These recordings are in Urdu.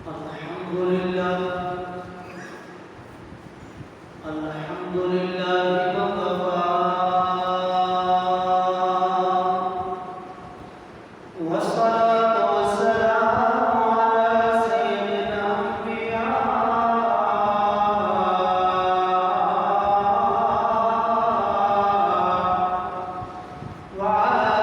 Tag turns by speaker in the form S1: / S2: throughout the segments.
S1: الحمد لله الحمد لله وكفى والصلاة والسلام على سيد الأنبياء وعلى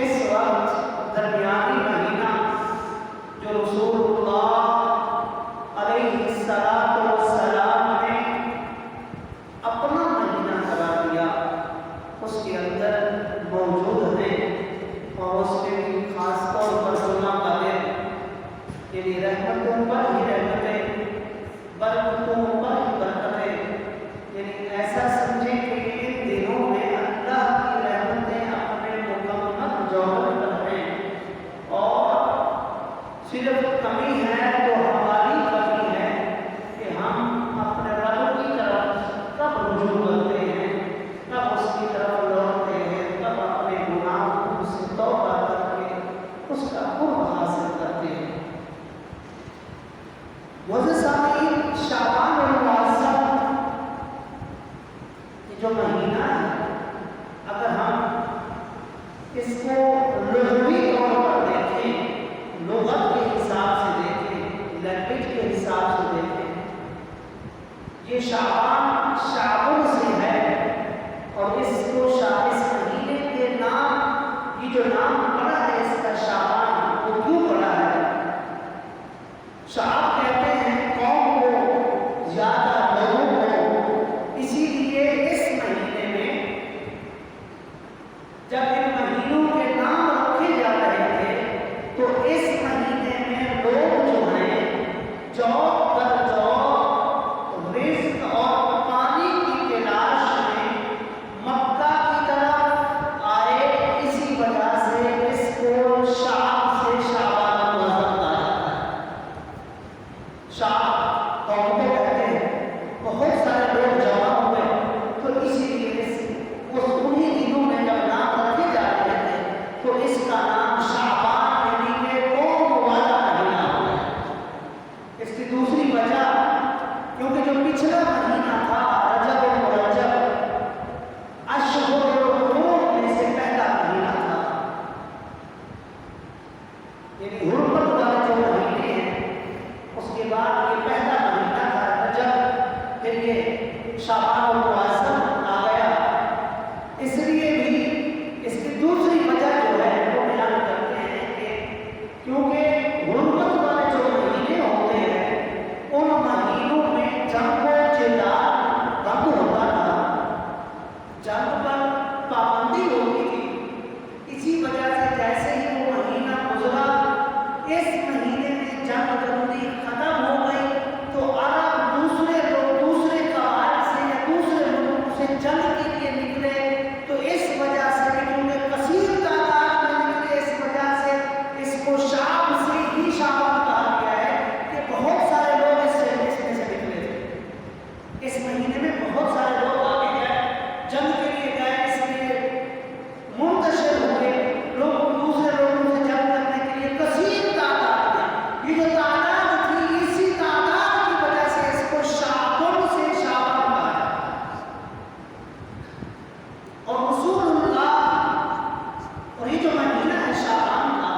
S1: اس وقت درمیانی مہینہ جو رسول اللہ علیہ السلام نے اپنا مہینہ قرار دیا اس کے اندر موجود ہیں، اور اس میں بھی خاص طور پر جمعہ کا دن، یعنی رحمتوں پر ہی رحمتیں، برکتوں پر ہی برکتیں، یعنی ایسا سمجھیں کہ ان دنوں میں اللہ کی رحمتیں اپنے مکمل جوہر پر ہیں، اور صرف کمی ہے تو ہماری کمی ہے کہ ہم اپنے رب کی طرف کب رجوع کرتے ہیں، کب اس کی طرف لوٹتے ہیں، کب اپنے گناہوں سے توبہ کر کے اس کا قرب حاصل کرتے ہیں۔ معزز سامعین، شعبان المعظم یہ جو مہینہ ہے، اگر ہم اس کو لغوی طور پر دیکھیں، لغت کے حساب سے دیکھیں، لینگویج کے حساب سے دیکھیں، یہ شعبان شعبان سے ہے، اور اس کو اس مہینے کے نام، یہ جو نام پڑا ہے اس کا شعبان، وہ کیوں پڑا ہے؟ شعب کہتے ہیں قوم کو، زیادہ لوگوں کو، اسی لیے اس مہینے میں جب ان مہینوں کے نام رکھے جا رہے تھے تو اس مہینے میں لوگ جو ہیں جوب پر جوب، رزق اور پانی کی تلاش میں مکہ کی طرف آئے، اسی وجہ سے اس کو شعب سے شعبان المعظم کہا جاتا ہے۔ شعب قوم کو کہتے ہیں، بہت سارے لوگ جمع ہوئے تو اسی لیے انہی دنوں میں جب نام رکھے جا رہے تھے تو اس کا نام شعبان یعنی کہ قوم والا مہینہ ہو گیا۔ اس کی دوسری وجہ، کیونکہ جو پچھلا مہینہ تھا رجب المرجب، اشہر الحرم میں سے پہلا مہینہ تھا، یعنی حرمت والے جو مہینے ہیں اس کے بعد یہ پہلا مہینہ تھا رجب، پھر یہ شعبان المعظم آ گیا۔ اس لیے بھی اس کی دوسری وجہ جو ہے وہ بیان کرتے ہیں کہ کیونکہ حرمت والے جو مہینے ہوتے ہیں ان مہینوں میں جنگ و جدال بند ہوتا تھا، جنگ پر پابندی ہوتی تھی، اسی وجہ سے جیسے ہی وہ مہینہ گزرا، اس مہینے میں جنگ بندی ختم ہو گئی تو عرب دوسرے لوگ دوسرے قبائل سے یا دوسرے ملکوں سے جنگ کے لیے نکلے، تو اس وجہ سے کیونکہ کثیر تعداد میں نکلے، اس وجہ سے اس کو شعب سے ہی شعبان کہا گیا ہے کہ بہت سارے لوگ اس میں سے نکلے تھے۔ اس مہینے میں بہت سارے لوگ آگے گئے، جنگ کے لیے گئے، اس لیے منتشر ہوئے، لوگ دوسرے لوگوں سے جنگ کرنے کے لیے کثیر تعداد میں، یہ جو تعداد تھی اسی تعداد کی وجہ سے اس کو شعبان سے شعبان کہا جاتا ہے۔ اور رسول اللہ، اور یہ جو مہینہ ہے شعبان کا،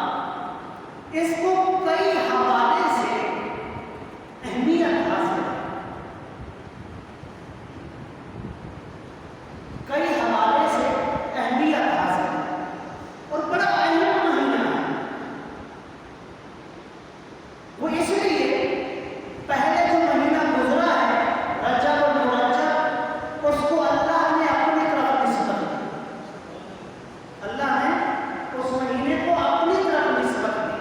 S1: اس کو کئی حوالے سے اہمیت حاصل ہے، کئی حوالے سے اہمیت حاصل ہے، اور بڑا اہم مہینہ ہے۔ وہ اس لیے پہلے جو مہینہ گزرا ہے رجب المرجب، اس کو اللہ نے اپنی طرف نسبت دی، اللہ نے اس مہینے کو اپنی طرف نسبت دی،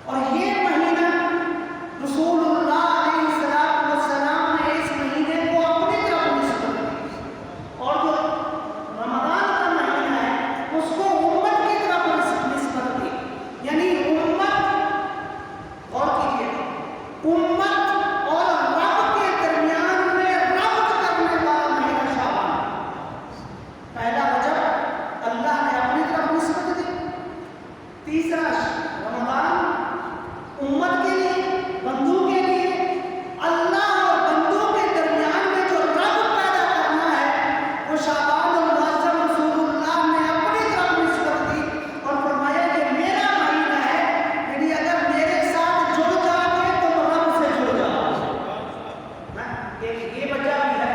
S1: اور یہ مہینہ رسول اللہ علیہ السلام نے اس مہینے کو اپنی طرف نسبت دی، اور جو رمضان کا مہینہ ہے اس کو امت کی طرف نسبت دی، یعنی امت، غور کیجیے، امت اور رب کے درمیان میں ربط کرنے والا مہینہ شعبان۔ پہلا رجب اللہ نے اپنی طرف نسبت دی، تیسرا رمضان امت کے لیے، بندوں کے لیے، اللہ اور بندوں کے درمیان میں جو ربط پیدا کرنا ہے وہ شعبان المعظم رسول اللہ نے اپنی طرف نسبت دی، اور فرمایا کہ میرا مہینہ ہے، یعنی اگر میرے ساتھ جڑ جاؤ گے تو رب سے جڑ جاؤ گے۔ ایک یہ وجہ بھی ہے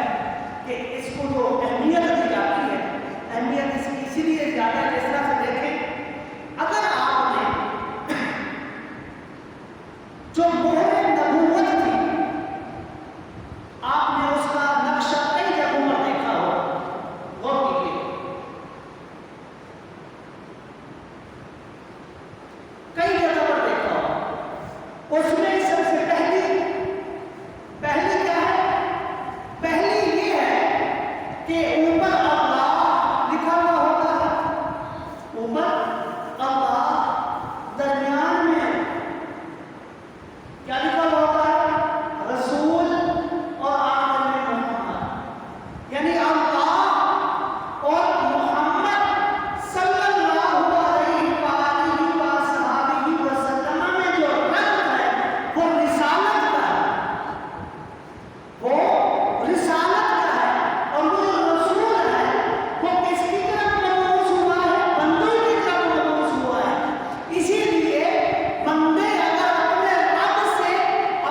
S1: کہ اس کو جو اہمیت دی جاتی ہے، اہمیت اس کی اسی لیے زیادہ، جس طرح سے دیکھیں اس میں سب سے پہلی کیا ہے؟ پہلی یہ ہے کہ اوپر اللہ لکھا ہوا ہوتا ہے، اوپر اللہ، درمیان میں کیا لکھا ہوا ہوتا ہے؟ رسول، اور آخر میں محمد، یعنی اللہ اور محمد صلی اللہ علیہ وآلہ وصحبہ وسلم میں جو ربط ہے وہ رسالت کا ہے، وہ رسالت کا ہے، اور وہ رسول ہے وہ کس کی طرف مبعوث ہوا ہے؟ بندوں کی طرف مبعوث ہوا ہے۔ اسی لیے بندے اگر اپنے رب سے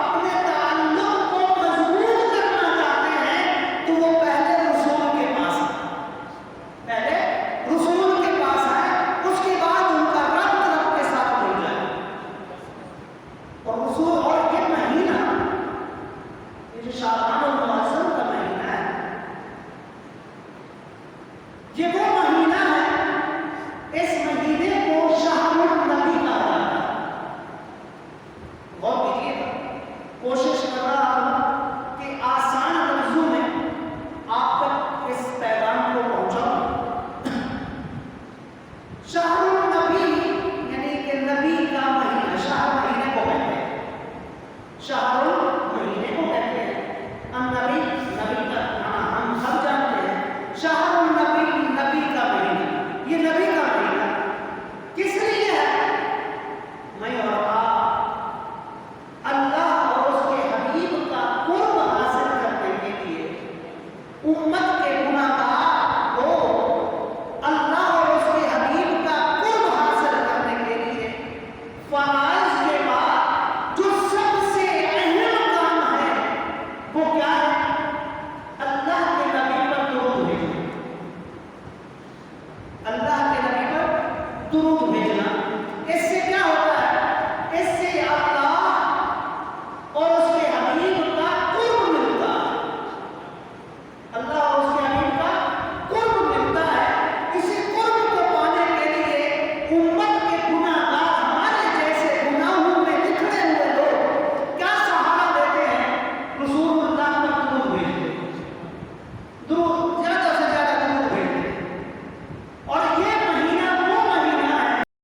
S1: اپنے تعلق کو مضبوط کرنا چاہتے ہیں تو وہ پہلے رسول کے پاس آئے، اس کے بعد ان کا رب کے ساتھ مل جائے۔ اور رسول، اور یہ مہینہ، یہ جو شعبان المعظم کا مہینہ ہے، یہ وہ مہینہ ہے، اس مہینے کو شہر النبی کہا جاتا ہے۔ غور کیجیے گا، کوشش کر رہا ہوں کہ آسان لفظوں میں آپ تک اس پیغام کو پہنچاؤں۔ شہر النبی یعنی کہ نبی کا مہینہ، شہر مہینے کو کہتے ہیں، شہر مہینے کو کہتے ہیں، النبی نبی کا، ہم سب جانتے ہیں، شہر النبی نبی کا مہینہ، یہ نبی کا مہینہ کس لیے ہے؟ میں اور آپ اللہ اور اس کے حبیب کا قرب حاصل کرنے کے لیے، امت کے گناہگار لوگ اللہ اور اس کے حبیب کا قرب حاصل کرنے کے لیے فرائض کے بعد جو سب سے اہم کام ہے وہ کیا ہے؟ اللہ کے نبی پر درود بھیجنا، اللہ کے نبی پر درود بھیجنا۔ اس سے